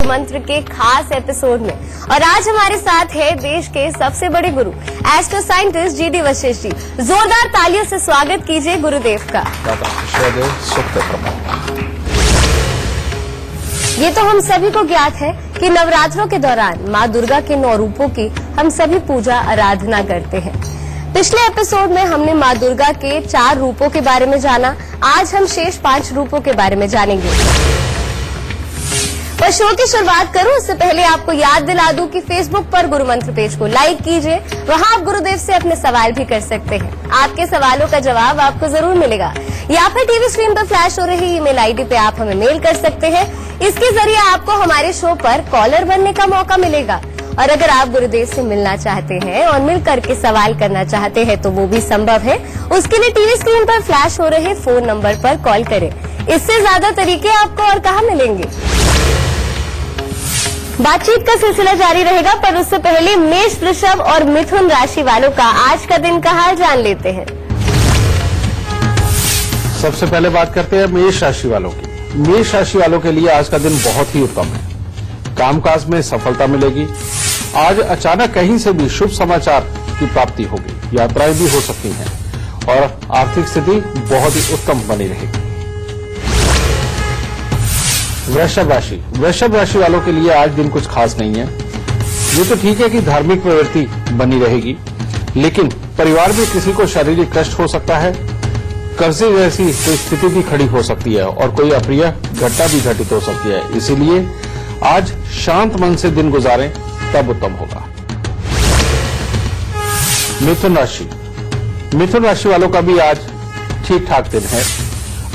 गुरु मंत्र के खास एपिसोड में। और आज हमारे साथ है देश के सबसे बड़े गुरु astro scientist GD Vashishtha ji. जोरदार तालियों से स्वागत कीजिए गुरुदेव का। ये तो हम सभी को ज्ञात है कि नवरात्रों के दौरान माँ दुर्गा के 9 रूपों की हम सभी पूजा आराधना करते हैं। पिछले एपिसोड में हमने माँ दुर्गा के 4 रूपों के बारे में जाना। आज हम शेष 5 रूपों के बारे में जानेंगे। पर शो की शुरुआत करूं उससे पहले आपको याद दिला दूं कि फेसबुक पर गुरु मंत्र पेज को लाइक कीजिए। वहां आप गुरुदेव से अपने सवाल भी कर सकते हैं। आपके सवालों का जवाब आपको जरूर मिलेगा। या फिर टीवी स्क्रीन पर फ्लैश हो रही ईमेल आईडी पे आप हमें मेल कर सकते हैं। इसके जरिए आपको हमारे शो पर कॉलर बनने का मौका मिलेगा। और अगर आप गुरुदेव से मिलना चाहते हैं और मिल करके सवाल करना चाहते हैं तो वो भी संभव है। उसके लिए टीवी स्क्रीन पर फ्लैश हो रहे फोन नंबर पर कॉल करें। इससे ज्यादा तरीके आपको और कहाँ मिलेंगे। बातचीत का सिलसिला जारी रहेगा, पर उससे पहले मेष, वृषभ और मिथुन राशि वालों का आज का दिन का हाल जान लेते हैं। सबसे पहले बात करते हैं मेष राशि वालों की। मेष राशि वालों के लिए आज का दिन बहुत ही उत्तम है। कामकाज में सफलता मिलेगी। आज अचानक कहीं से भी शुभ समाचार की प्राप्ति होगी। यात्राएं भी हो सकती हैं और आर्थिक स्थिति बहुत ही उत्तम बनी रहेगी। वृषभ राशि वालों के लिए आज दिन कुछ खास नहीं है। ये तो ठीक है कि धार्मिक प्रवृत्ति बनी रहेगी, लेकिन परिवार में किसी को शारीरिक कष्ट हो सकता है। कर्जे जैसी कोई स्थिति भी खड़ी हो सकती है और कोई अप्रिय घटना भी घटित हो सकती है। इसीलिए आज शांत मन से दिन गुजारें, तब उत्तम होगा। मिथुन राशि वालों का भी आज ठीक ठाक दिन है।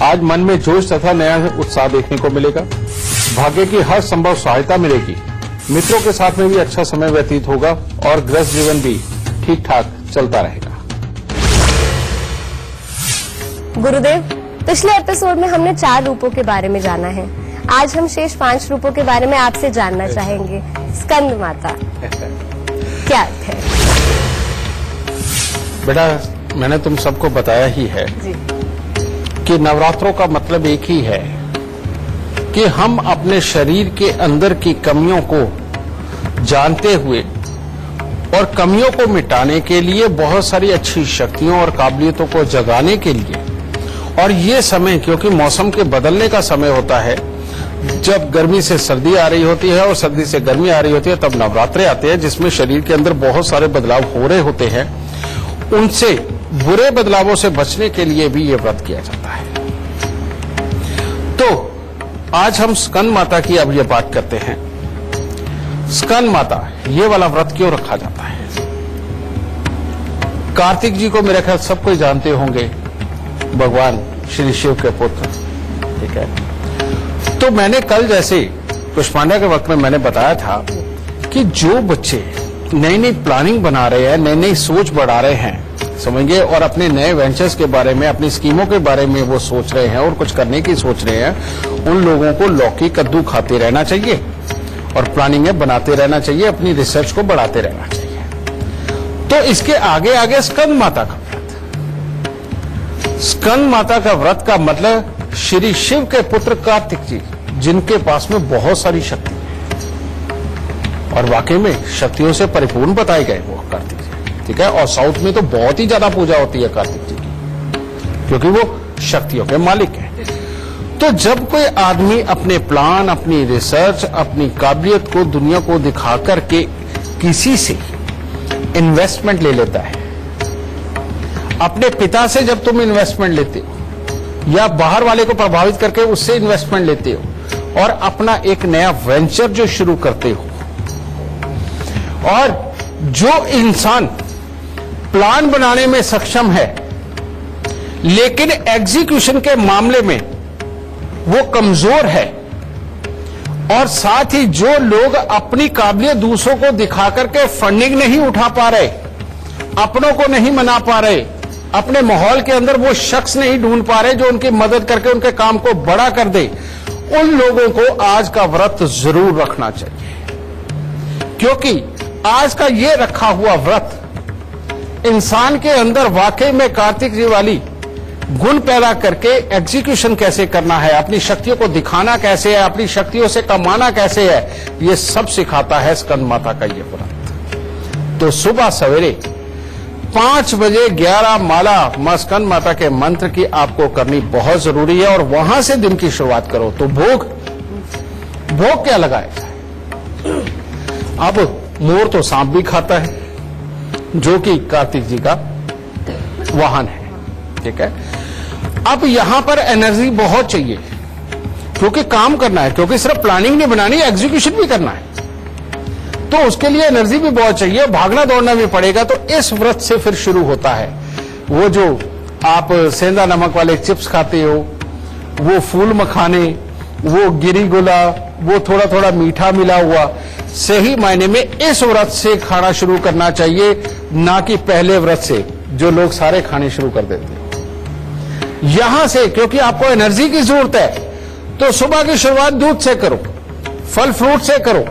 आज मन में जोश तथा नया उत्साह देखने को मिलेगा। भाग्य की हर संभव सहायता मिलेगी। मित्रों के साथ में भी अच्छा समय व्यतीत होगा और गृहस्थ जीवन भी ठीक ठाक चलता रहेगा। गुरुदेव, पिछले एपिसोड में हमने 4 रूपों के बारे में जाना है। आज हम शेष 5 रूपों के बारे में आपसे जानना चाहेंगे। स्कंद माता क्या है? बेटा, मैंने तुम सबको बताया ही है जी कि नवरात्रों का मतलब एक ही है कि हम अपने शरीर के अंदर की कमियों को जानते हुए और कमियों को मिटाने के लिए, बहुत सारी अच्छी शक्तियों और काबिलियतों को जगाने के लिए, और ये समय क्योंकि मौसम के बदलने का समय होता है, जब गर्मी से सर्दी आ रही होती है और सर्दी से गर्मी आ रही होती है, तब नवरात्रे आते हैं जिसमें शरीर के अंदर बहुत सारे बदलाव हो रहे होते हैं। उनसे बुरे बदलावों से बचने के लिए भी ये व्रत किया जाता है। तो आज हम स्कंद माता की अब ये बात करते हैं। स्कंद माता, ये वाला व्रत क्यों रखा जाता है? कार्तिक जी को मेरे ख्याल सब कोई जानते होंगे, भगवान श्री शिव के पुत्र, ठीक है। तो मैंने कल जैसे पुष्पांडा के वक्त में मैंने बताया था कि जो बच्चे नई नई प्लानिंग बना रहे हैं, नई नई सोच बढ़ा रहे हैं, समझिए, और अपने नए वेंचर्स के बारे में, अपनी स्कीमों के बारे में वो सोच रहे हैं और कुछ करने की सोच रहे हैं, उन लोगों को लौकी कद्दू खाते रहना चाहिए और प्लानिंगें बनाते रहना चाहिए, अपनी रिसर्च को बढ़ाते रहना चाहिए। तो इसके आगे आगे स्कंद माता का व्रत। स्कंद माता का व्रत का मतलब श्री शिव के पुत्र कार्तिक जी, जिनके पास में बहुत सारी शक्ति है और वाकई में शक्तियों से परिपूर्ण बताए गए वो कार्तिक जी, ठीक है। और साउथ में तो बहुत ही ज्यादा पूजा होती है कार्तिक जी की, क्योंकि वो शक्तियों के मालिक हैं। तो जब कोई आदमी अपने प्लान, अपनी रिसर्च, अपनी काबिलियत को दुनिया को दिखा करके किसी से इन्वेस्टमेंट ले लेता है, अपने पिता से जब तुम इन्वेस्टमेंट लेते हो या बाहर वाले को प्रभावित करके उससे इन्वेस्टमेंट लेते हो और अपना एक नया वेंचर जो शुरू करते हो, और जो इंसान प्लान बनाने में सक्षम है लेकिन एग्जीक्यूशन के मामले में वो कमजोर है, और साथ ही जो लोग अपनी काबिलियत दूसरों को दिखा करके फंडिंग नहीं उठा पा रहे, अपनों को नहीं मना पा रहे, अपने माहौल के अंदर वो शख्स नहीं ढूंढ पा रहे जो उनकी मदद करके उनके काम को बड़ा कर दे, उन लोगों को आज का व्रत जरूर रखना चाहिए। क्योंकि आज का ये रखा हुआ व्रत इंसान के अंदर वाकई में कार्तिक जी वाली गुण पैदा करके एग्जीक्यूशन कैसे करना है, अपनी शक्तियों को दिखाना कैसे है, अपनी शक्तियों से कमाना कैसे है, ये सब सिखाता है स्कंद माता का ये व्रत। तो सुबह सवेरे 5 बजे 11 माला मां स्कंद माता के मंत्र की आपको करनी बहुत जरूरी है और वहां से दिन की शुरुआत करो। तो भोग क्या लगाए जाए? अब मोर तो सांप भी खाता है, जो कि कार्तिक जी का वाहन है, ठीक है। अब यहां पर एनर्जी बहुत चाहिए, क्योंकि काम करना है, क्योंकि सिर्फ प्लानिंग नहीं बनानी, एग्जीक्यूशन भी करना है, तो उसके लिए एनर्जी भी बहुत चाहिए, भागना दौड़ना भी पड़ेगा। तो इस व्रत से फिर शुरू होता है वो जो आप सेंधा नमक वाले चिप्स खाते हो, वो फूल मखाने, वो गिरी गोला, वो थोड़ा थोड़ा मीठा मिला हुआ, सही मायने में इस व्रत से खाना शुरू करना चाहिए, ना कि पहले व्रत से जो लोग सारे खाने शुरू कर देते हैं। यहां से, क्योंकि आपको एनर्जी की जरूरत है, तो सुबह की शुरुआत दूध से करो, फल फ्रूट से करो,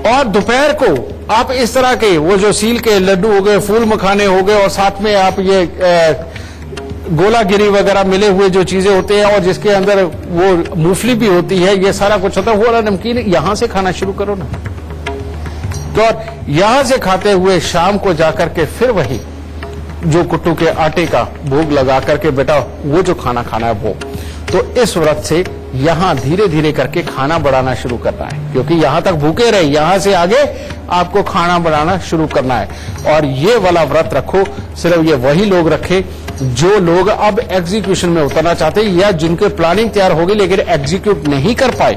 और दोपहर को आप इस तरह के वो जो सील के लड्डू हो गए, फूल मखाने हो गए, और साथ में आप ये गोलागिरी वगैरह मिले हुए जो चीजें होते हैं, और जिसके अंदर वो मूंगफली भी होती है, ये सारा कुछ होता है, वो वाला नमकीन यहां से खाना शुरू करो ना। तो यहां से खाते हुए शाम को जाकर के फिर वही जो कुट्टू के आटे का भोग लगा करके बेटा वो जो खाना खाना है वो। तो इस व्रत से यहां धीरे धीरे करके खाना बढ़ाना शुरू करना है, क्योंकि यहां तक भूखे रहे, यहां से आगे आपको खाना बढ़ाना शुरू करना है। और ये वाला व्रत रखो, सिर्फ ये वही लोग रखे जो लोग अब एग्जीक्यूशन में उतरना चाहते हैं, या जिनके प्लानिंग तैयार होगी लेकिन एग्जीक्यूट नहीं कर पाए।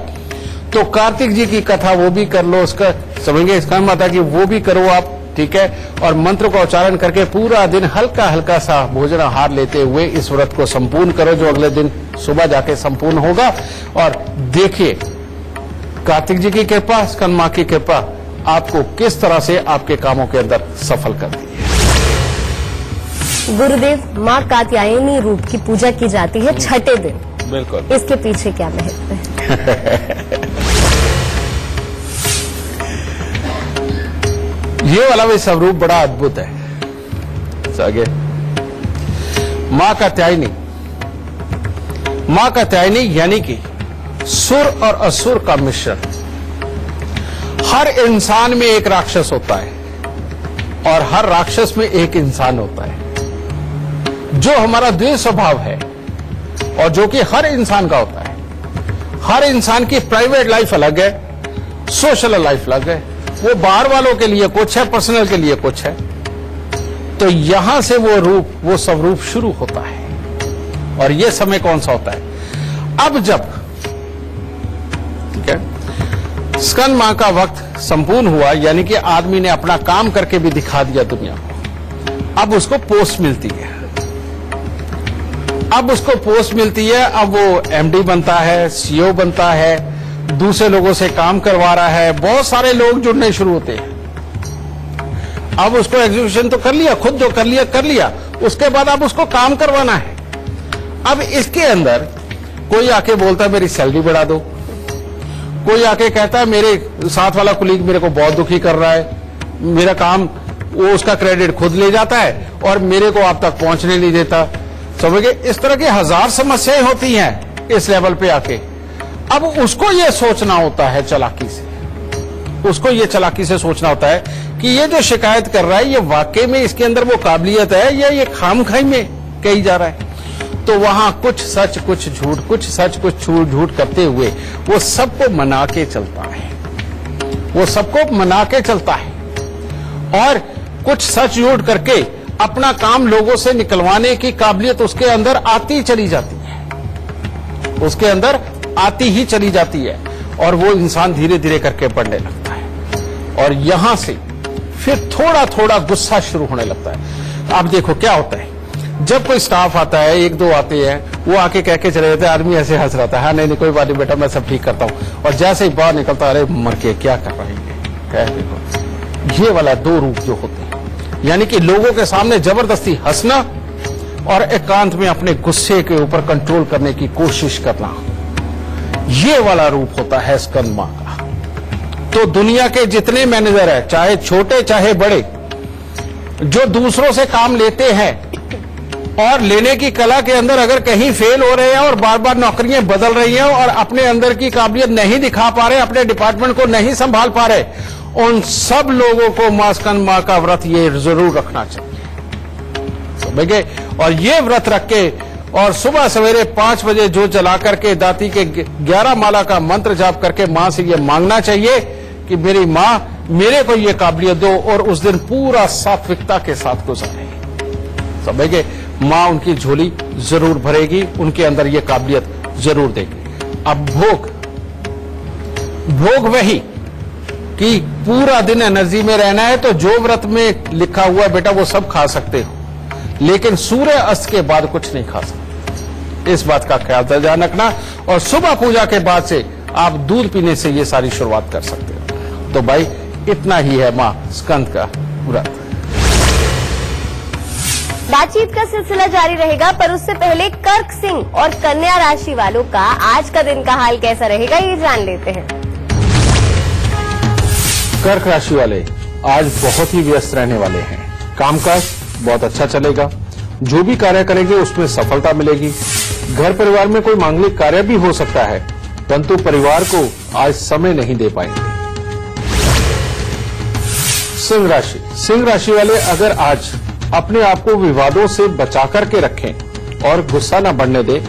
तो कार्तिक जी की कथा वो भी कर लो, उसका समझेंगे स्कंद माता की वो भी करो आप, ठीक है। और मंत्र का उच्चारण करके पूरा दिन हल्का हल्का सा भोजन आहार लेते हुए इस व्रत को संपूर्ण करो, जो अगले दिन सुबह जाके संपूर्ण होगा। और देखिए कार्तिक जी की कृपा, स्कंद मां की कृपा आपको किस तरह से आपके कामों के अंदर सफल करती है। गुरुदेव, मां कात्यायनी रूप की पूजा की जाती है छठे दिन, बिल्कुल, इसके पीछे क्या महत्व है? ये वाला भी स्वरूप बड़ा अद्भुत है। आगे मां कात्यायनी यानी कि सुर और असुर का मिश्रण। हर इंसान में एक राक्षस होता है और हर राक्षस में एक इंसान होता है। जो हमारा द्वेष स्वभाव है और जो कि हर इंसान का होता है। हर इंसान की प्राइवेट लाइफ अलग है, सोशल लाइफ अलग है, वो बाहर वालों के लिए कुछ है, पर्सनल के लिए कुछ है। तो यहां से वो रूप, वो स्वरूप शुरू होता है। और ये समय कौन सा होता है? अब जब, ठीक है, स्कंद मां का वक्त संपूर्ण हुआ, यानी कि आदमी ने अपना काम करके भी दिखा दिया दुनिया को, अब उसको पोस्ट मिलती है। अब उसको पोस्ट मिलती है, अब वो एमडी बनता है, सीईओ बनता है, दूसरे लोगों से काम करवा रहा है, बहुत सारे लोग जुड़ने शुरू होते हैं। अब उसको एग्जीक्यूशन तो कर लिया, खुद जो कर लिया, उसके बाद अब उसको काम करवाना है। अब इसके अंदर कोई आके बोलता है मेरी सैलरी बढ़ा दो, कोई आके कहता है मेरे साथ वाला कुलीग मेरे को बहुत दुखी कर रहा है, मेरा काम, वो उसका क्रेडिट खुद ले जाता है और मेरे को आप तक पहुंचने नहीं देता। समझे, इस तरह की हजार समस्याएं होती हैं इस लेवल पे आके। अब उसको ये सोचना होता है चालाकी से, उसको ये चालाकी से सोचना होता है कि ये जो शिकायत कर रहा है ये वाकई में इसके अंदर वो काबिलियत है या ये खामखाई में कही जा रहा है। तो वहां कुछ सच कुछ झूठ, कुछ सच कुछ झूठ करते हुए वो सबको मना के चलता है, वो सबको मना के चलता है और कुछ सच झूठ करके अपना काम लोगों से निकलवाने की काबिलियत उसके अंदर आती चली जाती है, उसके अंदर आती ही चली जाती है और वो इंसान धीरे धीरे करके बढ़ने लगता है। और यहां से फिर थोड़ा थोड़ा गुस्सा शुरू होने लगता है। अब देखो क्या होता है, जब कोई स्टाफ आता है, एक दो आते हैं, वो आके कह के चले जाते हैं, आदमी ऐसे हंस रहा था, हाँ नहीं कोई बात नहीं बेटा मैं सब ठीक करता हूं, और जैसे ही बाहर निकलता अरे मर के क्या कर रहे हैं। देखो ये वाला दो रूप जो होते हैं, यानी कि लोगों के सामने जबरदस्ती हंसना और एकांत में अपने गुस्से के ऊपर कंट्रोल करने की कोशिश करना, ये वाला रूप होता है स्कंद मां का। तो दुनिया के जितने मैनेजर है, चाहे छोटे चाहे बड़े, जो दूसरों से काम लेते हैं और लेने की कला के अंदर अगर कहीं फेल हो रहे हैं और बार बार नौकरियां बदल रही हैं और अपने अंदर की काबिलियत नहीं दिखा पा रहे, अपने डिपार्टमेंट को नहीं संभाल पा रहे, उन सब लोगों को मां स्कंद मां का व्रत ये जरूर रखना चाहिए, समझे। और ये व्रत रख के और सुबह सवेरे 5 बजे जो जला करके दाती के 11 माला का मंत्र जाप करके मां से ये मांगना चाहिए कि मेरी मां मेरे को ये काबिलियत दो, और उस दिन पूरा सात्विकता के साथ गुजारे, समझे। मां उनकी झोली जरूर भरेगी, उनके अंदर ये काबिलियत जरूर देगी। अब भोग वही कि पूरा दिन एनर्जी में रहना है, तो जो व्रत में लिखा हुआ है बेटा वो सब खा सकते हो, लेकिन सूर्य अस्त के बाद कुछ नहीं खा सकते। इस बात का ख्याल ध्यान रखना। और सुबह पूजा के बाद से आप दूध पीने से ये सारी शुरुआत कर सकते हो। तो भाई इतना ही है मां स्कंद का व्रत। बातचीत का सिलसिला जारी रहेगा, पर उससे पहले कर्क सिंह और कन्या राशि वालों का आज का दिन का हाल कैसा रहेगा ये जान लेते हैं। कर्क राशि वाले आज बहुत ही व्यस्त रहने वाले हैं। कामकाज बहुत अच्छा चलेगा, जो भी कार्य करेंगे उसमें सफलता मिलेगी। घर परिवार में कोई मांगलिक कार्य भी हो सकता है, परंतु परिवार को आज समय नहीं दे पाएंगे। सिंह राशि वाले अगर आज अपने आप को विवादों से बचा करके रखें और गुस्सा न बढ़ने दें,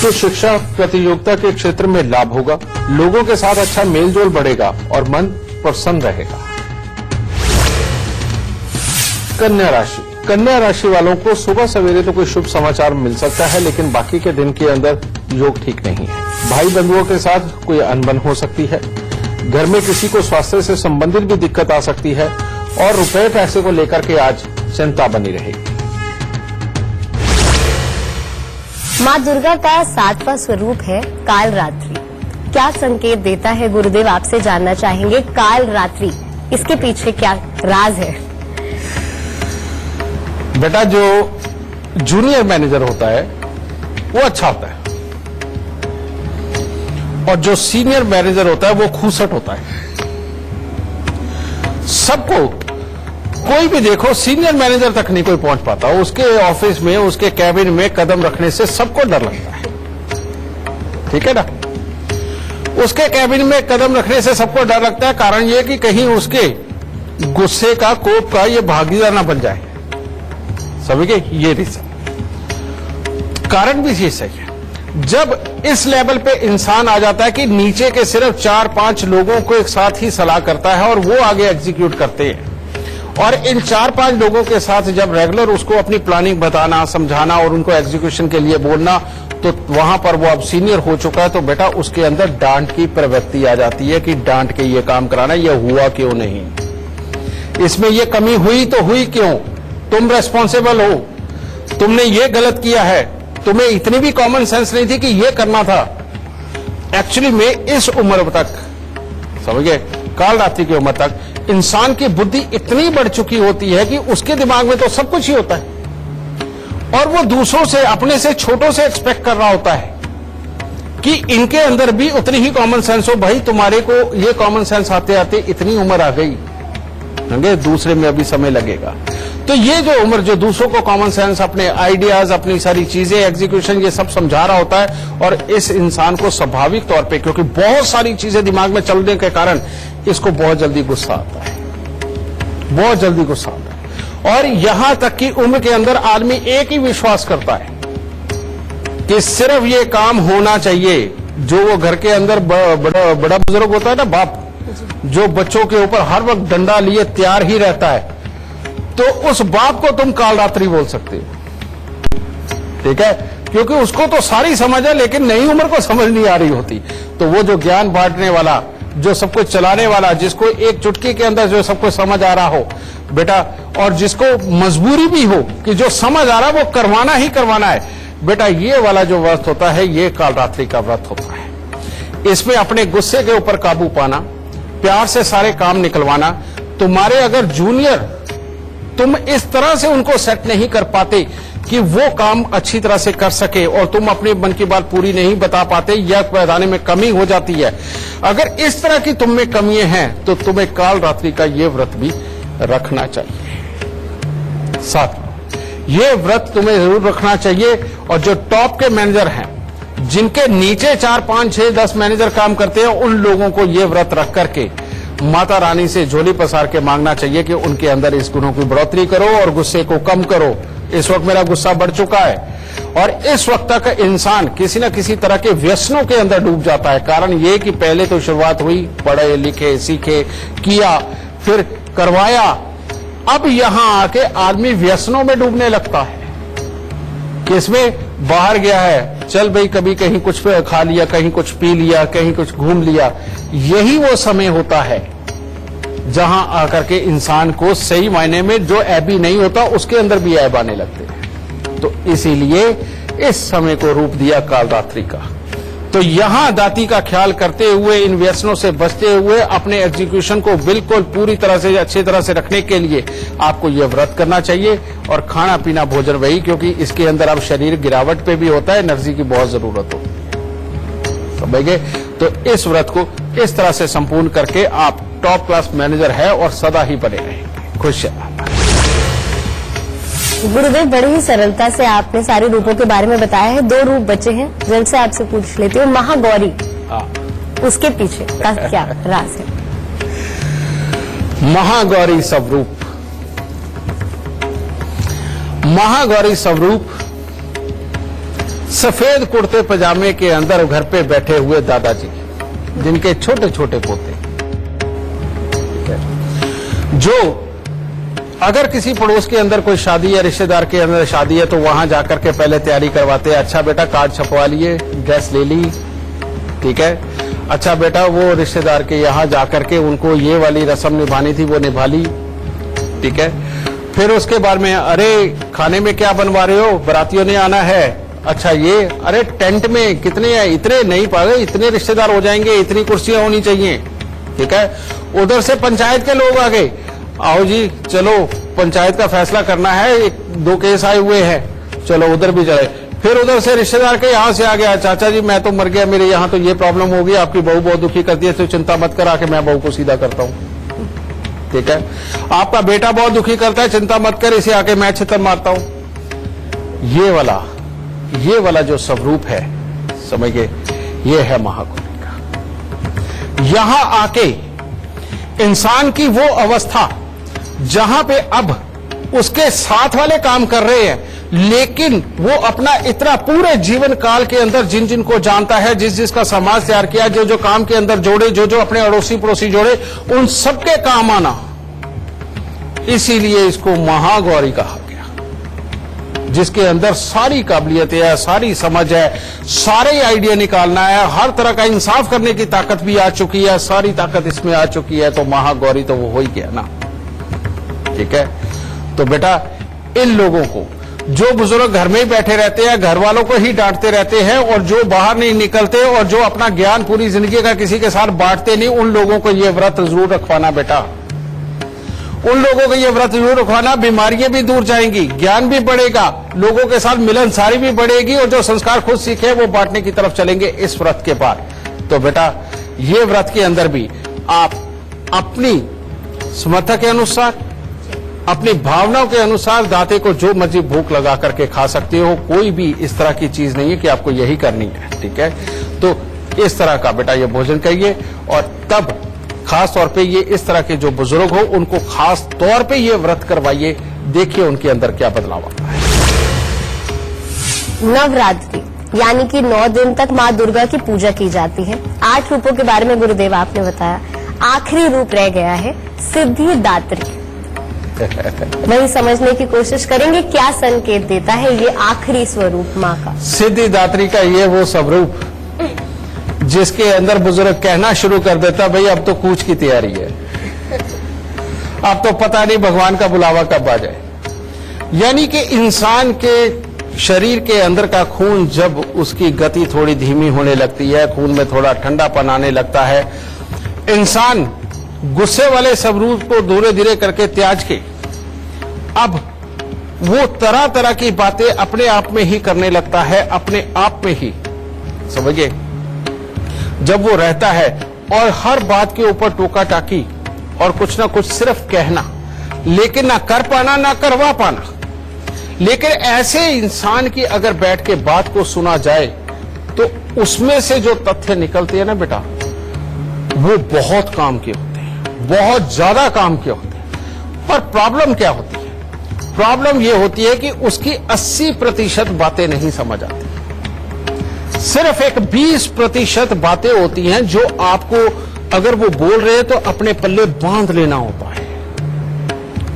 तो शिक्षा प्रतियोगिता के क्षेत्र में लाभ होगा। लोगों के साथ अच्छा मेलजोल बढ़ेगा और मन प्रसन्न रहेगा। कन्या राशि वालों को सुबह सवेरे तो कोई शुभ समाचार मिल सकता है, लेकिन बाकी के दिन के अंदर योग ठीक नहीं है। भाई बंधुओं के साथ कोई अनबन हो सकती है। घर में किसी को स्वास्थ्य से संबंधित भी दिक्कत आ सकती है, और रुपए पैसे को लेकर के आज चिंता बनी रहेगी। माँ दुर्गा का 7वां स्वरूप है काल रात्रि। क्या संकेत देता है गुरुदेव, आपसे जानना चाहेंगे। काल रात्रि, इसके पीछे क्या राज है? बेटा जो जूनियर मैनेजर होता है वो अच्छा होता है, और जो सीनियर मैनेजर होता है वो खूसट होता है। सबको कोई भी देखो, सीनियर मैनेजर तक नहीं कोई पहुंच पाता। उसके ऑफिस में, उसके कैबिन में कदम रखने से सबको डर लगता है, ठीक है ना। उसके कैबिन में कदम रखने से सबको डर लगता है। कारण यह कि कहीं उसके गुस्से का, कोप का ये भागीदार ना बन जाए, समझिए। ये रीजन, कारण भी ये सही है। जब इस लेवल पे इंसान आ जाता है कि नीचे के सिर्फ 4-5 लोगों को एक साथ ही सलाह करता है और वो आगे एग्जीक्यूट करते हैं, और इन 4-5 लोगों के साथ जब रेगुलर उसको अपनी प्लानिंग बताना, समझाना और उनको एग्जीक्यूशन के लिए बोलना, तो वहां पर वो अब सीनियर हो चुका है। तो बेटा उसके अंदर डांट की प्रवृत्ति आ जाती है कि डांट के ये काम कराना, ये हुआ क्यों नहीं, इसमें ये कमी हुई तो हुई क्यों, तुम रेस्पॉन्सिबल हो, तुमने ये गलत किया है, तुम्हें इतनी भी कॉमन सेंस नहीं थी कि ये करना था। एक्चुअली में इस उम्र तक, समझिए, काल रात्रि की उम्र तक इंसान की बुद्धि इतनी बढ़ चुकी होती है कि उसके दिमाग में तो सब कुछ ही होता है, और वो दूसरों से, अपने से छोटों से एक्सपेक्ट कर रहा होता है कि इनके अंदर भी उतनी ही कॉमन सेंस हो। भाई तुम्हारे को ये कॉमन सेंस आते आते इतनी उम्र आ गई, दूसरे में अभी समय लगेगा। तो ये जो उम्र, जो दूसरों को कॉमन सेंस, अपने आइडियाज, अपनी सारी चीजें, एग्जीक्यूशन, ये सब समझा रहा होता है, और इस इंसान को स्वाभाविक तौर पे, क्योंकि बहुत सारी चीजें दिमाग में चलने के कारण इसको बहुत जल्दी गुस्सा आता है, बहुत जल्दी गुस्सा आता है। और यहां तक कि उम्र के अंदर आदमी एक ही विश्वास करता है कि सिर्फ ये काम होना चाहिए। जो वो घर के अंदर बड़ा बुजुर्ग होता है ना, बाप, जो बच्चों के ऊपर हर वक्त डंडा लिए तैयार ही रहता है, तो उस बाप को तुम काल रात्रि बोल सकते हो, ठीक है, क्योंकि उसको तो सारी समझ है, लेकिन नई उम्र को समझ नहीं आ रही होती। तो वो जो ज्ञान बांटने वाला, जो सब कुछ चलाने वाला, जिसको एक चुटकी के अंदर जो सब कुछ समझ आ रहा हो बेटा, और जिसको मजबूरी भी हो कि जो समझ आ रहा है वो करवाना ही करवाना है बेटा, ये वाला जो व्रत होता है ये काल रात्रि का व्रत होता है। इसमें अपने गुस्से के ऊपर काबू पाना, प्यार से सारे काम निकलवाना। तुम्हारे अगर जूनियर, तुम इस तरह से उनको सेट नहीं कर पाते कि वो काम अच्छी तरह से कर सके, और तुम अपने मन की बात पूरी नहीं बता पाते, या बताने में कमी हो जाती है, अगर इस तरह की तुम में कमियां हैं, तो तुम्हें काल रात्रि का ये व्रत भी रखना चाहिए। साथ ये व्रत तुम्हें जरूर रखना चाहिए। और जो टॉप के मैनेजर हैं, जिनके नीचे 4, 5, 6, 10 मैनेजर काम करते हैं, उन लोगों को ये व्रत रख करके माता रानी से झोली पसार के मांगना चाहिए कि उनके अंदर इस गुणों की बढ़ोतरी करो और गुस्से को कम करो। इस वक्त मेरा गुस्सा बढ़ चुका है और इस वक्त तक इंसान किसी न किसी तरह के व्यसनों के अंदर डूब जाता है। कारण ये कि पहले तो शुरुआत हुई, पढ़े लिखे सीखे किया, फिर करवाया, अब यहां आके आदमी व्यसनों में डूबने लगता है। किसमें? बाहर गया है, चल भाई कभी कहीं कुछ खा लिया, कहीं कुछ पी लिया, कहीं कुछ घूम लिया। यही वो समय होता है जहां आकर के इंसान को सही मायने में जो ऐबी नहीं होता उसके अंदर भी ऐब आने लगते हैं। तो इसीलिए इस समय को रूप दिया कालरात्रि का। तो यहां दाती का ख्याल करते हुए, इन व्यसनों से बचते हुए, अपने एग्जीक्यूशन को बिल्कुल पूरी तरह से अच्छी तरह से रखने के लिए आपको यह व्रत करना चाहिए। और खाना पीना भोजन वही, क्योंकि इसके अंदर अब शरीर गिरावट पे भी होता है, एनर्जी की बहुत जरूरत होती है। समझ गए? तो इस व्रत को इस तरह से संपूर्ण करके आप टॉप क्लास मैनेजर है और सदा ही बने रहेंगे। खुश है। गुरुदेव, बड़ी ही सरलता से आपने सारे रूपों के बारे में बताया है। 2 रूप बचे हैं, जल्द से आपसे पूछ लेती हूँ। महागौरी, उसके पीछे का क्या राज है? महागौरी स्वरूप, महागौरी स्वरूप सफेद कुर्ते पजामे के अंदर घर पे बैठे हुए दादाजी, जिनके छोटे छोटे पोते, जो अगर किसी पड़ोस के अंदर कोई शादी या रिश्तेदार के अंदर शादी है तो वहां जाकर के पहले तैयारी करवाते हैं। अच्छा बेटा कार्ड छपवा लिए, ड्रेस ले ली, ठीक है। अच्छा बेटा वो रिश्तेदार के यहां जाकर के उनको ये वाली रस्म निभानी थी, वो निभा ली, ठीक है। फिर उसके बाद में अरे खाने में क्या बनवा रहे हो, बारातियों ने आना है। अच्छा ये, अरे टेंट में कितने हैं, इतने नहीं पाए, इतने रिश्तेदार हो जाएंगे, इतनी कुर्सियां होनी चाहिए, ठीक है। उधर से पंचायत के लोग आ गए, आओ जी चलो पंचायत का फैसला करना है, 1-2 केस आए हुए हैं, चलो उधर भी चले। फिर उधर से रिश्तेदार के यहां से आ गया, चाचा जी मैं तो मर गया, मेरे यहां तो ये प्रॉब्लम हो गई, आपकी बहू बहुत दुखी करती है, तो चिंता मत करा के मैं बहू को सीधा करता हूं, ठीक है। आपका बेटा बहुत दुखी करता है, चिंता मत कर, इसे आके मैं छितर मारता हूं। ये वाला जो स्वरूप है, समझ गए, ये है महागौरी का। यहां आके इंसान की वो अवस्था जहां पे अब उसके साथ वाले काम कर रहे हैं, लेकिन वो अपना इतना पूरे जीवन काल के अंदर जिन जिन को जानता है, जिस जिसका समाज तैयार किया, जो जो काम के अंदर जोड़े, जो जो अपने अड़ोसी पड़ोसी जोड़े, उन सबके काम आना, इसीलिए इसको महागौरी कहा गया। जिसके अंदर सारी काबिलियत है, सारी समझ है, सारे आइडिया निकालना है, हर तरह का इंसाफ करने की ताकत भी आ चुकी है, सारी ताकत इसमें आ चुकी है, तो महागौरी तो वो हो ही गया ना, ठीक है। तो बेटा इन लोगों को, जो बुजुर्ग घर में ही बैठे रहते हैं, घर वालों को ही डांटते रहते हैं, और जो बाहर नहीं निकलते और जो अपना ज्ञान पूरी जिंदगी का किसी के साथ बांटते नहीं, उन लोगों को ये व्रत जरूर रखवाना बेटा। उन लोगों को ये व्रत जरूर रखवाना, बीमारियां भी दूर जाएंगी, ज्ञान भी बढ़ेगा, लोगों के साथ मिलनसारी भी बढ़ेगी, और जो संस्कार खुद सीखे वो बांटने की तरफ चलेंगे इस व्रत के बाद। तो बेटा ये व्रत के अंदर भी आप अपनी समर्थ के अनुसार, अपनी भावनाओं के अनुसार दाते को जो मर्जी भूख लगा करके खा सकते हो। कोई भी इस तरह की चीज नहीं है कि आपको यही करनी है, ठीक है। तो इस तरह का बेटा ये भोजन करिए, और तब खास तौर पे ये इस तरह के जो बुजुर्ग हो उनको खास तौर पे ये व्रत करवाइए, देखिए उनके अंदर क्या बदलाव आता है। नवरात्रि यानी कि 9 दिन तक माँ दुर्गा की पूजा की जाती है। 8 रूपों के बारे में गुरुदेव आपने बताया, आखिरी रूप रह गया है सिद्धिदात्री। वही समझने की कोशिश करेंगे, क्या संकेत देता है ये आखिरी स्वरूप माँ का। सिद्धिदात्री का ये वो स्वरूप जिसके अंदर बुजुर्ग कहना शुरू कर देता, भाई अब तो कूच की तैयारी है, अब तो पता नहीं भगवान का बुलावा कब आ जाए। यानी कि इंसान के शरीर के अंदर का खून जब उसकी गति थोड़ी धीमी होने लगती है, खून में थोड़ा ठंडापन आने लगता है, इंसान गुस्से वाले स्वरूप को धीरे धीरे करके त्याज के अब वो तरह तरह की बातें अपने आप में ही करने लगता है, अपने आप में ही, समझिए। जब वो रहता है और हर बात के ऊपर टोका टाकी और कुछ ना कुछ सिर्फ कहना, लेकिन ना कर पाना ना करवा पाना, लेकिन ऐसे इंसान की अगर बैठ के बात को सुना जाए तो उसमें से जो तथ्य निकलते हैं ना बेटा, वो बहुत काम के होते हैं, बहुत ज्यादा काम के होते हैं। पर प्रॉब्लम क्या होती है? प्रॉब्लम ये होती है कि उसकी 80% बातें नहीं समझ आती। सिर्फ एक 20% बातें होती हैं जो आपको अगर वो बोल रहे हैं तो अपने पल्ले बांध लेना होता है,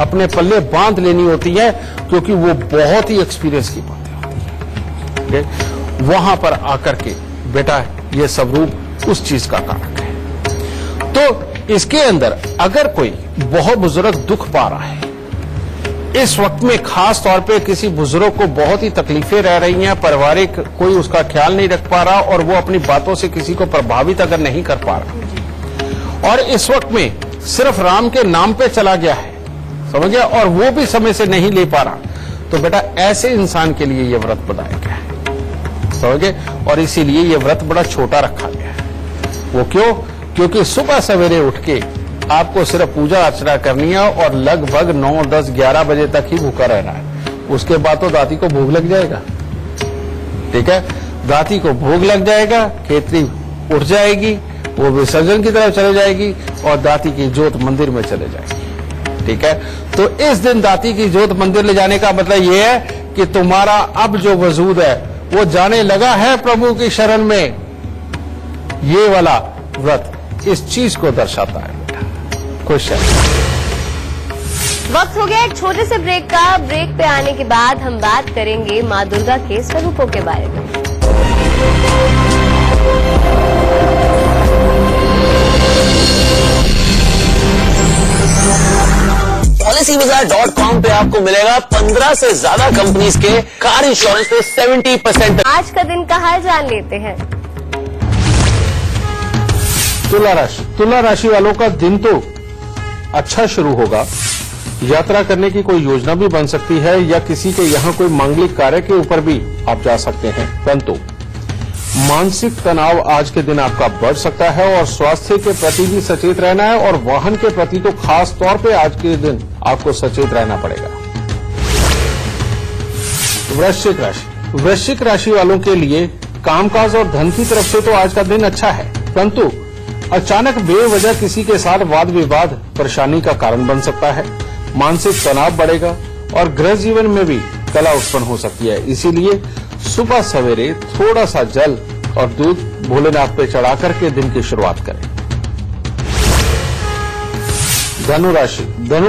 अपने पल्ले बांध लेनी होती है, क्योंकि वो बहुत ही एक्सपीरियंस की बातें होती हैं। वहां पर आकर के बेटा ये स्वरूप उस चीज का कारक है। तो इसके अंदर अगर कोई बहुत बुजुर्ग दुख पा रहा है, इस वक्त में खास तौर पे किसी बुजुर्ग को बहुत ही तकलीफें रह रही हैं, पारिवारिक कोई उसका ख्याल नहीं रख पा रहा और वो अपनी बातों से किसी को प्रभावित अगर नहीं कर पा रहा और इस वक्त में सिर्फ राम के नाम पे चला गया है, समझ गया, और वो भी समय से नहीं ले पा रहा, तो बेटा ऐसे इंसान के लिए ये व्रत बनाया गया है, समझ गए। और इसीलिए ये व्रत बड़ा छोटा रखा गया है। वो क्यों? क्योंकि सुबह सवेरे उठ के आपको सिर्फ पूजा अर्चना करनी है और लगभग 9, 10, 11 बजे तक ही भूखा रहना है। उसके बाद तो दाती को भोग लग जाएगा, ठीक है, दाती को भोग लग जाएगा, खेतरी उठ जाएगी, वो विसर्जन की तरफ चले जाएगी और दाती की जोत मंदिर में चले जाएगी, ठीक है। तो इस दिन दाती की जोत मंदिर ले जाने का मतलब ये है कि तुम्हारा अब जो वजूद है वो जाने लगा है प्रभु की शरण में। ये वाला व्रत इस चीज को दर्शाता है बेटा। खुश है। वक्त हो गया एक छोटे से ब्रेक का। ब्रेक पे आने के बाद हम बात करेंगे माँ दुर्गा के स्वरूपों के बारे में। PolicyBazaar.com पे आपको मिलेगा 15 से ज्यादा कंपनीज के कार इंश्योरेंस पे 70%। आज का दिन का हाल जान लेते हैं। तुला राशि वालों का दिन तो अच्छा शुरू होगा। यात्रा करने की कोई योजना भी बन सकती है या किसी के यहाँ कोई मांगलिक कार्य के ऊपर भी आप जा सकते हैं, परंतु मानसिक तनाव आज के दिन आपका बढ़ सकता है और स्वास्थ्य के प्रति भी सचेत रहना है और वाहन के प्रति तो खास तौर पे आज के दिन आपको सचेत रहना पड़ेगा। वृश्चिक राशि वालों के लिए कामकाज और धन की तरफ से तो आज का दिन अच्छा है, परंतु अचानक बेवजह किसी के साथ वाद विवाद परेशानी का कारण बन सकता है। मानसिक तनाव बढ़ेगा और गृह जीवन में भी कला उत्पन्न हो सकती है। इसीलिए सुबह सवेरे थोड़ा सा जल और दूध भोलेनाथ पे चढ़ा करके दिन की शुरुआत करें। धनु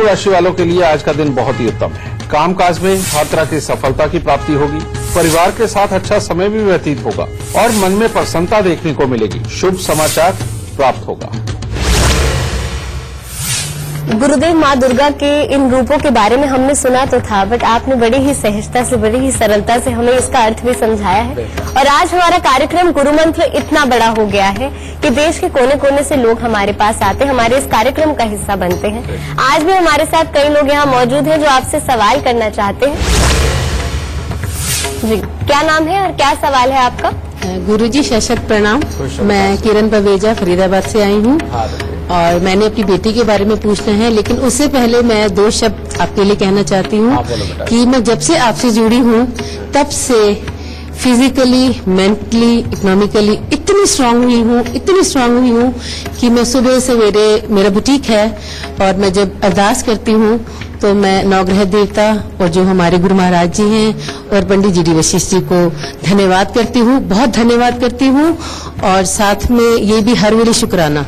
राशि वालों के लिए आज का दिन बहुत ही उत्तम है। कामकाज में हर तरह की सफलता की प्राप्ति होगी, परिवार के साथ अच्छा समय भी व्यतीत होगा और मन में प्रसन्नता देखने को मिलेगी। शुभ समाचार प्राप्त होगा। गुरुदेव, माँ दुर्गा के इन रूपों के बारे में हमने सुना तो था, बट आपने बड़ी ही सहजता से, बड़ी ही सरलता से हमें इसका अर्थ भी समझाया है। और आज हमारा कार्यक्रम गुरु मंत्र इतना बड़ा हो गया है कि देश के कोने कोने से लोग हमारे पास आते, हमारे इस कार्यक्रम का हिस्सा बनते हैं। आज भी हमारे साथ कई लोग यहाँ मौजूद हैं जो आपसे सवाल करना चाहते हैं। जी, क्या नाम है और क्या सवाल है आपका? गुरुजी सशक्त प्रणाम। मैं किरण पवेजा फरीदाबाद से आई हूँ और मैंने अपनी बेटी के बारे में पूछना है, लेकिन उससे पहले मैं 2 शब्द आपके लिए कहना चाहती हूँ कि मैं जब से आपसे जुड़ी हूँ तब से फिजिकली, मेंटली, इकोनॉमिकली इतनी स्ट्रांग हुई हूँ कि मैं सुबह सवेरे, मेरा बुटीक है और मैं जब अरदास करती हूँ तो मैं नवग्रह देवता और जो हमारे गुरु महाराज जी हैं और पंडित जी डी वशिष्ठ जी को धन्यवाद करती हूँ, बहुत धन्यवाद करती हूँ। और साथ में ये भी हर वेले शुक्राना,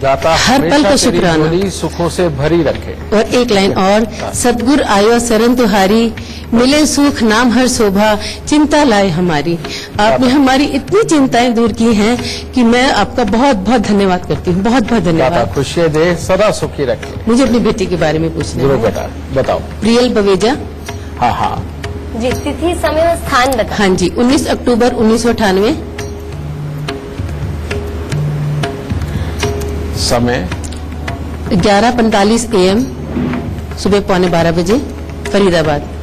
दाता हर पल का शुक्राना, सुखों से भरी रखे। और एक लाइन और, सतगुर आयो शरण तुहारी, मिले सुख नाम हर शोभा, चिंता लाए हमारी। आपने हमारी इतनी चिंताएं दूर की हैं कि मैं आपका बहुत बहुत धन्यवाद करती हूँ, बहुत बहुत धन्यवाद। खुशियाँ दे, सदा सुखी रखे। मुझे अपनी बेटी के बारे में पूछना है। बेटा बताओ। प्रियल पवेजा। हाँ जी, तिथि, समय और स्थान बताओ। हाँ जी, 19 अक्टूबर 1998। समय 11:45 AM, सुबह 11:45 बजे, फरीदाबाद।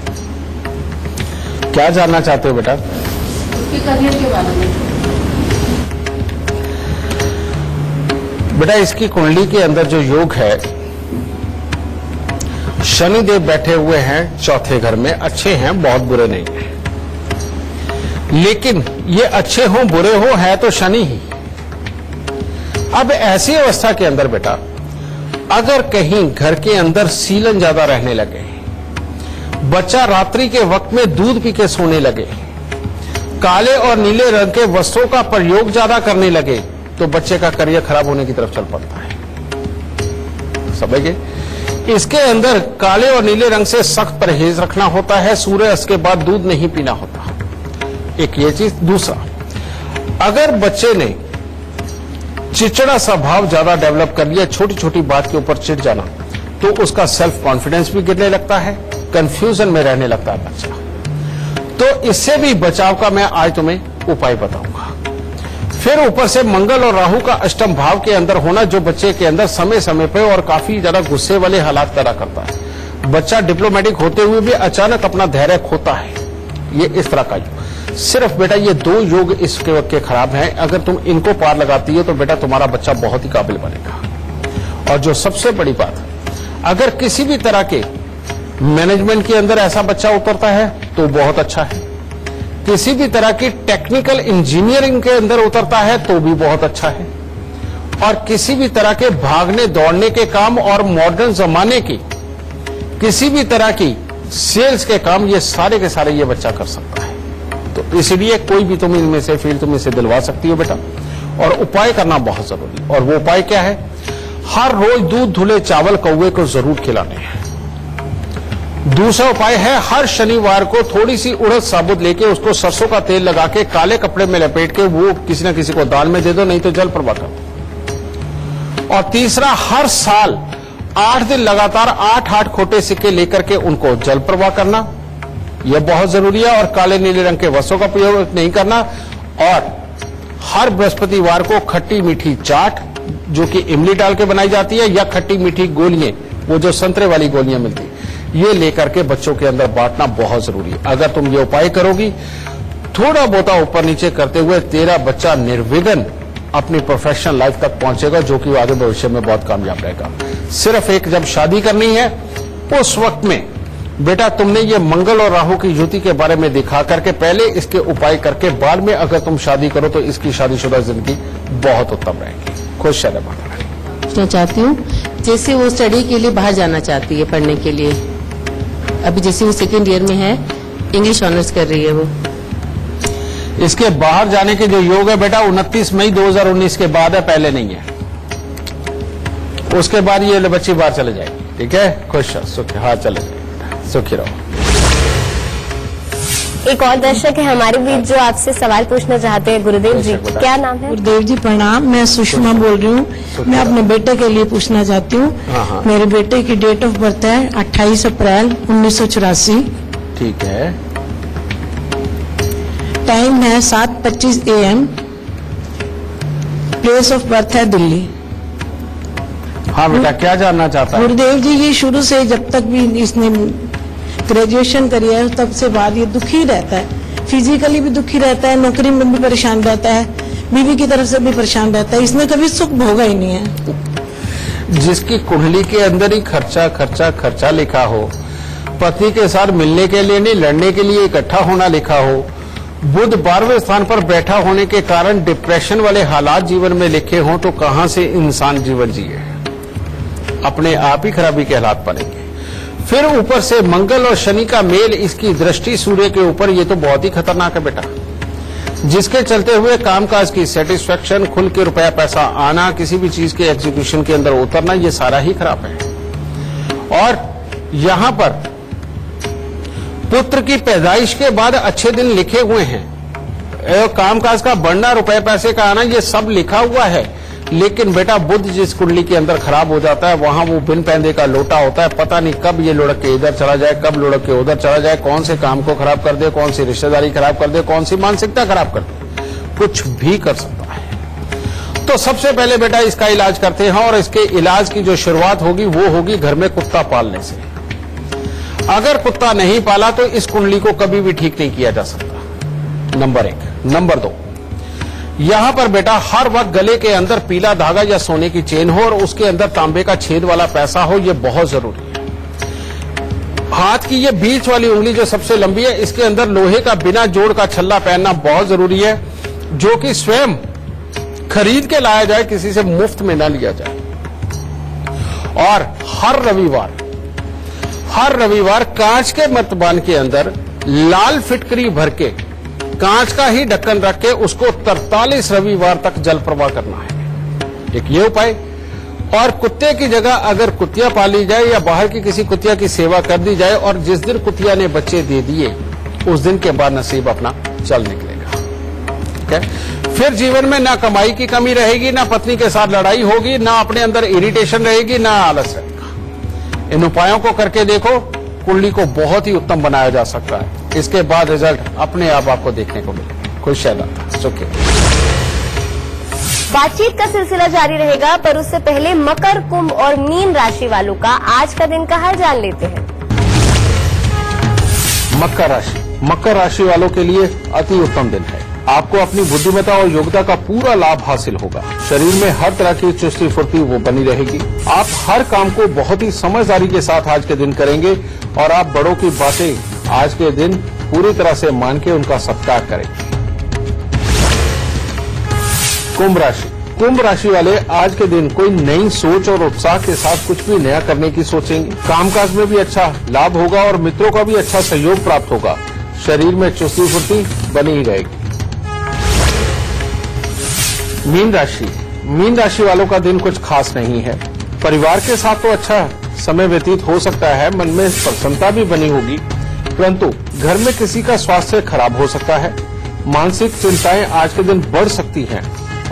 क्या जानना चाहते हो बेटा? करियर के बारे में। बेटा इसकी कुंडली के अंदर जो योग है, शनिदेव बैठे हुए हैं चौथे घर में, अच्छे हैं, बहुत बुरे नहीं हैं, लेकिन ये अच्छे हो बुरे हो है तो शनि ही। अब ऐसी अवस्था के अंदर बेटा अगर कहीं घर के अंदर सीलन ज्यादा रहने लगे, बच्चा रात्रि के वक्त में दूध पी के सोने लगे, काले और नीले रंग के वस्त्रों का प्रयोग ज्यादा करने लगे, तो बच्चे का करियर खराब होने की तरफ चल पड़ता है। समझ गए? इसके अंदर काले और नीले रंग से सख्त परहेज रखना होता है, सूर्यास्त के बाद दूध नहीं पीना होता, एक ये चीज। दूसरा, अगर बच्चे ने चिड़चिड़ा स्वभाव ज्यादा डेवलप कर लिया, छोटी छोटी बात के ऊपर चिढ़ जाना, तो उसका सेल्फ कॉन्फिडेंस भी गिरने लगता है, कंफ्यूजन में रहने लगता है बच्चा। तो इससे भी बचाव का मैं आज तुम्हें उपाय बताऊंगा। फिर ऊपर से मंगल और राहु का अष्टम भाव के अंदर होना, जो बच्चे के अंदर समय समय पर और काफी ज्यादा गुस्से वाले हालात पैदा करता है। बच्चा डिप्लोमेटिक होते हुए भी अचानक अपना धैर्य खोता है, ये इस तरह का योग। सिर्फ बेटा ये 2 योग इसके वक्त के खराब हैं, अगर तुम इनको पार लगाती हो तो बेटा तुम्हारा बच्चा बहुत ही काबिल बनेगा। और जो सबसे बड़ी बात, अगर किसी भी तरह के मैनेजमेंट के अंदर ऐसा बच्चा उतरता है तो बहुत अच्छा है, किसी भी तरह की टेक्निकल इंजीनियरिंग के अंदर उतरता है तो भी बहुत अच्छा है, और किसी भी तरह के भागने दौड़ने के काम और मॉडर्न जमाने की किसी भी तरह की सेल्स के काम, ये सारे के सारे ये बच्चा कर सकता है। तो इसलिए कोई भी तुम इनमें से फील्ड तुम इसे दिलवा सकती हो बेटा, और उपाय करना बहुत जरूरी। और वो उपाय क्या है? हर रोज दूध धुले चावल कौवे को जरूर खिलाने हैं। दूसरा उपाय है हर शनिवार को थोड़ी सी उड़द साबुत लेके उसको सरसों का तेल लगा के काले कपड़े में लपेट के वो किसी न किसी को दान में दे दो, नहीं तो जल प्रवाह कर दो। और तीसरा, हर साल 8 दिन लगातार 8 खोटे सिक्के लेकर के उनको जल प्रवाह करना, यह बहुत जरूरी है। और काले नीले रंग के वस्त्रों का प्रयोग नहीं करना। और हर बृहस्पतिवार को खट्टी मीठी चाट, जो कि इमली डाल के बनाई जाती है, या खट्टी मीठी गोलियां, वो जो संतरे वाली गोलियां मिलती, ये लेकर के बच्चों के अंदर बांटना बहुत जरूरी है। अगर तुम ये उपाय करोगी, थोड़ा बहुत ऊपर नीचे करते हुए तेरा बच्चा निर्विघ्न अपनी प्रोफेशनल लाइफ तक पहुंचेगा, जो कि आगे भविष्य में बहुत कामयाब रहेगा। सिर्फ एक जब शादी करनी है उस वक्त में बेटा तुमने ये मंगल और राहु की युति के बारे में दिखा करके पहले इसके उपाय करके बाद में अगर तुम शादी करो तो इसकी शादीशुदा जिंदगी बहुत उत्तम रहेगी। खुश रहे माता रानी। पूछना चाहती हूँ, जैसे वो स्टडी के लिए बाहर जाना चाहती है पढ़ने के लिए, अभी जैसे वो 2nd ईयर में है, इंग्लिश ऑनर्स कर रही है वो, इसके बाहर जाने के जो योग है बेटा 29 मई 2019 के बाद है, पहले नहीं है। उसके बाद ये बच्ची बाहर चले जाएगी। ठीक है, खुश सुखी, हाँ चले जाएगी, सुखी रहो। एक और दर्शक है हमारे बीच जो आपसे सवाल पूछना चाहते हैं। गुरुदेव जी, क्या नाम है? गुरुदेव जी प्रणाम, मैं सुषमा बोल रही हूँ। मैं अपने बेटे के लिए पूछना चाहती हूँ। मेरे बेटे की डेट ऑफ बर्थ है 28 अप्रैल 1984। ठीक है। टाइम है 7:25 AM। प्लेस ऑफ बर्थ है दिल्ली। हाँ बेटा, क्या जानना चाहता है? गुरुदेव जी, ये शुरू से जब तक भी इसने ग्रेजुएशन करी है तब से बाद ये दुखी रहता है, फिजिकली भी दुखी रहता है, नौकरी में भी परेशान रहता है, बीवी की तरफ से भी परेशान रहता है। इसने कभी सुख भोगा ही नहीं है। जिसकी कुंडली के अंदर ही खर्चा खर्चा खर्चा लिखा हो, पति के साथ मिलने के लिए नहीं लड़ने के लिए इकट्ठा होना लिखा हो, बुध 12वें स्थान पर बैठा होने के कारण डिप्रेशन वाले हालात जीवन में लिखे हों, तो कहां से इंसान जीवन जिए? अपने आप ही खराबी के हालात बनेंगे। फिर ऊपर से मंगल और शनि का मेल, इसकी दृष्टि सूर्य के ऊपर, ये तो बहुत ही खतरनाक है बेटा। जिसके चलते हुए कामकाज की सेटिस्फेक्शन, खुल के रुपया पैसा आना, किसी भी चीज के एग्जीक्यूशन के अंदर उतरना, ये सारा ही खराब है। और यहां पर पुत्र की पैदाइश के बाद अच्छे दिन लिखे हुए हैं, कामकाज का बढ़ना, रुपए पैसे का आना, ये सब लिखा हुआ है। लेकिन बेटा बुध जिस कुंडली के अंदर खराब हो जाता है, वहां वो बिन पैंदे का लोटा होता है। पता नहीं कब ये लुढ़क के इधर चला जाए, कब लुढ़क के उधर चला जाए, कौन से काम को खराब कर दे, कौन सी रिश्तेदारी खराब कर दे, कौन सी मानसिकता खराब कर दे, कुछ भी कर सकता है। तो सबसे पहले बेटा इसका इलाज करते हैं, और इसके इलाज की जो शुरुआत होगी वो होगी घर में कुत्ता पालने से। अगर कुत्ता नहीं पाला तो इस कुंडली को कभी भी ठीक नहीं किया जा सकता, नंबर 1। नंबर 2, यहां पर बेटा हर वक्त गले के अंदर पीला धागा या सोने की चेन हो और उसके अंदर तांबे का छेद वाला पैसा हो, यह बहुत जरूरी है। हाथ की ये बीच वाली उंगली जो सबसे लंबी है, इसके अंदर लोहे का बिना जोड़ का छल्ला पहनना बहुत जरूरी है, जो कि स्वयं खरीद के लाया जाए, किसी से मुफ्त में ना लिया जाए। और हर रविवार कांच के मर्तबान के अंदर लाल फिटकरी भर के कांच का ही ढक्कन रख के उसको 43 रविवार तक जल प्रवाह करना है। एक ये उपाय। और कुत्ते की जगह अगर कुतिया पाली जाए या बाहर की किसी कुतिया की सेवा कर दी जाए और जिस दिन कुतिया ने बच्चे दे दिए उस दिन के बाद नसीब अपना चल निकलेगा। ठीक है। फिर जीवन में ना कमाई की कमी रहेगी, ना पत्नी के साथ लड़ाई होगी, ना अपने अंदर इरिटेशन रहेगी, ना आलस रहेगा। इन उपायों को करके देखो, कुंडली को बहुत ही उत्तम बनाया जा सकता है। इसके बाद रिजल्ट अपने आप आपको देखने को मिलेगा। खुश रहना, सुखी। बातचीत का सिलसिला जारी रहेगा, पर उससे पहले मकर, कुंभ और मीन राशि वालों का आज का दिन का हाल जान लेते हैं। मकर राशि वालों के लिए अति उत्तम दिन है। आपको अपनी बुद्धिमत्ता और योग्यता का पूरा लाभ हासिल होगा। शरीर में हर तरह की चुस्ती फुर्ती वो बनी रहेगी। आप हर काम को बहुत ही समझदारी के साथ आज के दिन करेंगे और आप बड़ों की बातें आज के दिन पूरी तरह से मान के उनका सत्कार करेंगे। कुंभ राशि वाले आज के दिन कोई नई सोच और उत्साह के साथ कुछ भी नया करने की सोचेंगे। कामकाज में भी अच्छा लाभ होगा और मित्रों का भी अच्छा सहयोग प्राप्त होगा। शरीर में चुस्ती फुर्ती बनी ही रहेगी। मीन राशि वालों का दिन कुछ खास नहीं है। परिवार के साथ तो अच्छा समय व्यतीत हो सकता है, मन में प्रसन्नता भी बनी होगी, परंतु घर में किसी का स्वास्थ्य खराब हो सकता है। मानसिक चिंताएं आज के दिन बढ़ सकती हैं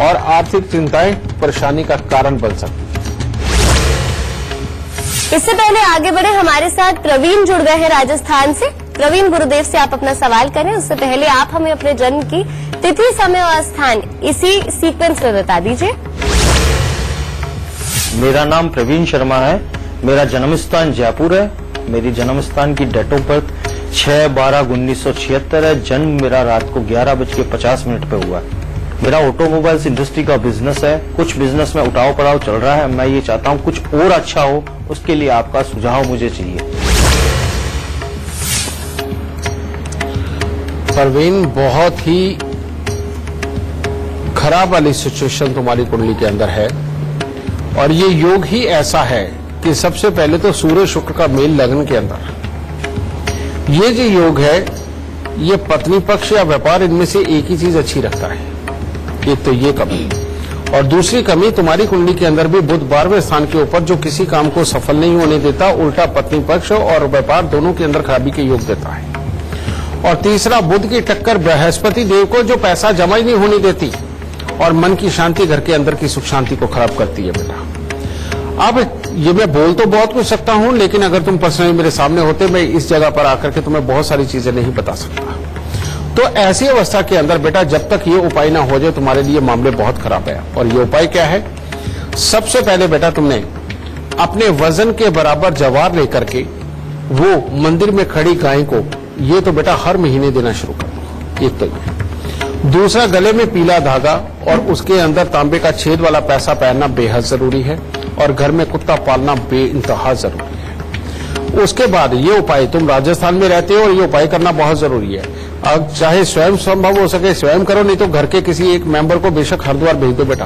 और आर्थिक चिंताएं परेशानी का कारण बन सकती हैं। इससे पहले आगे बढ़े, हमारे साथ प्रवीण जुड़ गए हैं राजस्थान से। प्रवीण, गुरुदेव से आप अपना सवाल करें, उससे पहले आप हमें अपने जन्म की तिथि, समय और स्थान इसी सीक्वेंस में बता दीजिए। मेरा नाम प्रवीण शर्मा है। मेरा जन्म स्थान जयपुर है। मेरी जन्म स्थान की डेट ऑफ बर्थ 6/12/1976 है। जन्म मेरा रात को 11:50 पे हुआ है। मेरा ऑटोमोबाइल्स इंडस्ट्री का बिजनेस है। कुछ बिजनेस में उठाव पड़ाव चल रहा है। मैं ये चाहता हूँ कुछ और अच्छा हो, उसके लिए आपका सुझाव मुझे चाहिए। प्रवीण, बहुत ही खराब वाली सिचुएशन तुम्हारी कुंडली के अंदर है और ये योग ही ऐसा है कि सबसे पहले तो सूर्य शुक्र का मेल लग्न के अंदर। ये जो योग है ये पत्नी पक्ष या व्यापार, इनमें से एक ही चीज अच्छी रखता है। एक तो ये कमी, और दूसरी कमी तुम्हारी कुंडली के अंदर भी बुध 12वें स्थान के ऊपर जो किसी काम को सफल नहीं होने देता, उल्टा पत्नी पक्ष और व्यापार दोनों के अंदर खराबी के योग देता है। और तीसरा बुध की टक्कर बृहस्पति देव को, जो पैसा जमा ही नहीं होने देती और मन की शांति, घर के अंदर की सुख शांति को खराब करती है। बेटा, अब ये मैं बोल तो बहुत कुछ सकता हूं, लेकिन अगर तुम पर्सनली मेरे सामने होते, मैं इस जगह पर आकर के तुम्हें बहुत सारी चीजें नहीं बता सकता। तो ऐसी अवस्था के अंदर बेटा, जब तक ये उपाय ना हो जाए, तुम्हारे लिए मामले बहुत खराब है। और ये उपाय क्या है? सबसे पहले बेटा, तुमने अपने वजन के बराबर जवार लेकर के वो मंदिर में खड़ी गाय को, ये तो बेटा हर महीने देना शुरू कर दो। एक तो ये। दूसरा, गले में पीला धागा और उसके अंदर तांबे का छेद वाला पैसा पहनना बेहद जरूरी है। और घर में कुत्ता पालना बेइंतहा जरूरी है। उसके बाद ये उपाय, तुम राजस्थान में रहते हो और ये उपाय करना बहुत जरूरी है। अब चाहे स्वयं संभव हो सके स्वयं करो, नहीं तो घर के किसी एक मेंबर को बेशक हरिद्वार भेज दो बेटा,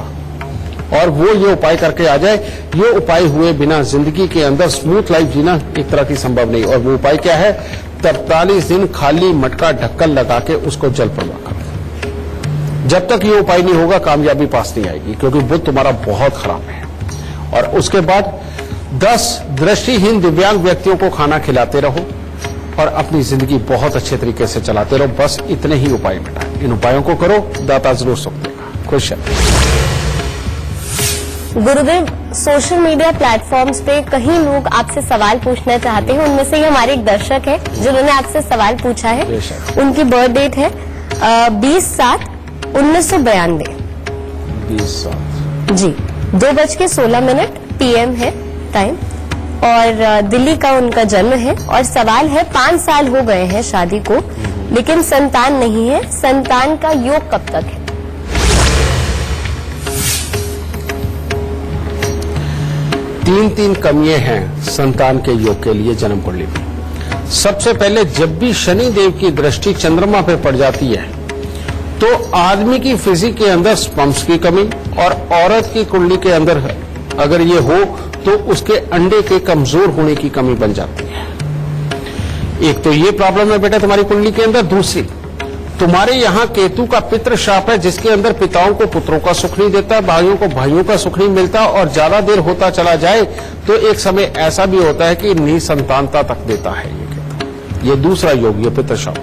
और वो ये उपाय करके आ जाए। ये उपाय हुए बिना जिंदगी के अंदर स्मूथ लाइफ जीना एक तरह की संभव नहीं। और वो उपाय क्या है? 43 दिन खाली मटका ढक्कन लगा के उसको जल प्रवाह करो। जब तक ये उपाय नहीं होगा कामयाबी पास नहीं आएगी, क्योंकि बुध तुम्हारा बहुत खराब है। और उसके बाद 10 दृष्टिहीन दिव्यांग व्यक्तियों को खाना खिलाते रहो और अपनी जिंदगी बहुत अच्छे तरीके से चलाते रहो। बस इतने ही उपाय बेटा, इन उपायों को करो, दाता जरूर सुख देगा। खुश है। गुरुदेव, सोशल मीडिया प्लेटफॉर्म्स पे कई लोग आपसे सवाल पूछना चाहते हैं। उनमें से ही हमारे एक दर्शक है जिन्होंने आपसे सवाल पूछा है। उनकी बर्थ डेट है 20/7/1992। 20/7 जी, 2:16 PM है टाइम, और दिल्ली का उनका जन्म है। और सवाल है, 5 साल हो गए हैं शादी को, लेकिन संतान नहीं है। संतान का योग कब तक है? 3 कमियां हैं संतान के योग के लिए जन्म कुंडली में। सबसे पहले जब भी शनि देव की दृष्टि चंद्रमा पे पड़ जाती है तो आदमी की फिजिक के अंदर स्पर्म्स की कमी और औरत की कुंडली के अंदर अगर ये हो तो उसके अंडे के कमजोर होने की कमी बन जाती है। एक तो ये प्रॉब्लम है बेटा तुम्हारी कुंडली के अंदर। दूसरी, तुम्हारे यहाँ केतु का पितृ शाप है जिसके अंदर पिताओं को पुत्रों का सुख नहीं देता, भाइयों को भाइयों का सुख नहीं मिलता और ज्यादा देर होता चला जाए तो एक समय ऐसा भी होता है कि निसंतानता तक देता है ये केतु। ये दूसरा योग, ये पितृ शाप।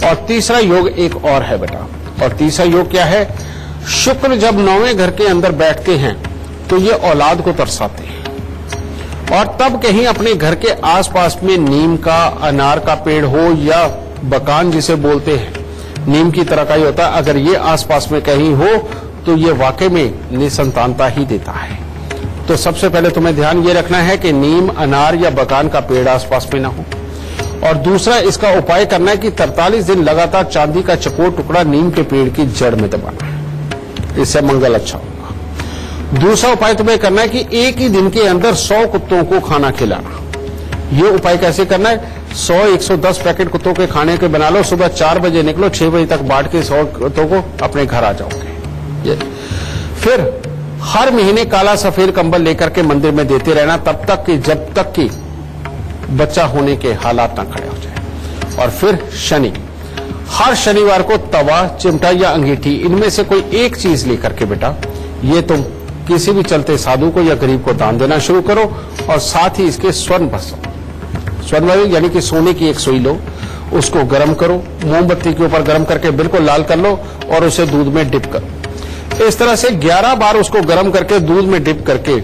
और तीसरा योग एक और है बेटा, और तीसरा योग क्या है? शुक्र जब 9वें घर के अंदर बैठते हैं तो ये औलाद को तरसाते हैं, और तब कहीं अपने घर के आसपास में नीम का, अनार का पेड़ हो या बकान जिसे बोलते हैं, नीम की तरह का ही होता है, अगर ये आसपास में कहीं हो तो ये वाकई में निसंतानता ही देता है। तो सबसे पहले तुम्हें ध्यान ये रखना है कि नीम, अनार या बकान का पेड़ आसपास में ना हो। और दूसरा, इसका उपाय करना है कि 43 दिन लगातार चांदी का चकोर टुकड़ा नीम के पेड़ की जड़ में दबाना है, इससे मंगल अच्छा होगा। दूसरा उपाय तुम्हें करना है कि एक ही दिन के अंदर 100 कुत्तों को खाना खिलाना। ये उपाय कैसे करना है? 100-110 पैकेट कुत्तों के खाने के बना लो, सुबह 4 बजे निकलो, 6 बजे तक बांट के 100 कुत्तों को अपने घर आ जाओगे। ये फिर हर महीने काला सफेद कंबल लेकर के मंदिर में देते रहना, तब तक कि जब तक कि बच्चा होने के हालात ना खड़े हो जाए। और फिर शनि, हर शनिवार को तवा, चिमटा या अंगीठी, इनमें से कोई एक चीज लेकर के बेटा ये तुम किसी भी चलते साधु को या गरीब को दान देना शुरू करो। और साथ ही इसके स्वर्ण भस्म यानी कि सोने की एक सुई लो, उसको गर्म करो, मोमबत्ती के ऊपर गर्म करके बिल्कुल लाल कर लो और उसे दूध में डिप करो। इस तरह से 11 बार उसको गर्म करके दूध में डिप करके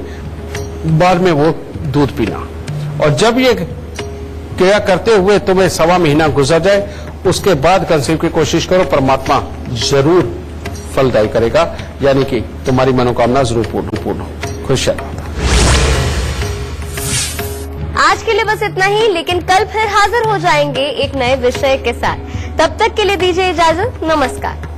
बाद में वो दूध पीना। और जब ये क्रिया करते हुए तुम्हें 1.25 महीना गुजर जाए, उसके बाद कंसीव की कोशिश करो, परमात्मा जरूर फलदायी करेगा, यानी कि तुम्हारी मनोकामना जरूर पूर्ण हो। खुश रहना। आज के लिए बस इतना ही, लेकिन कल फिर हाजिर हो जाएंगे एक नए विषय के साथ। तब तक के लिए दीजिए इजाजत। नमस्कार।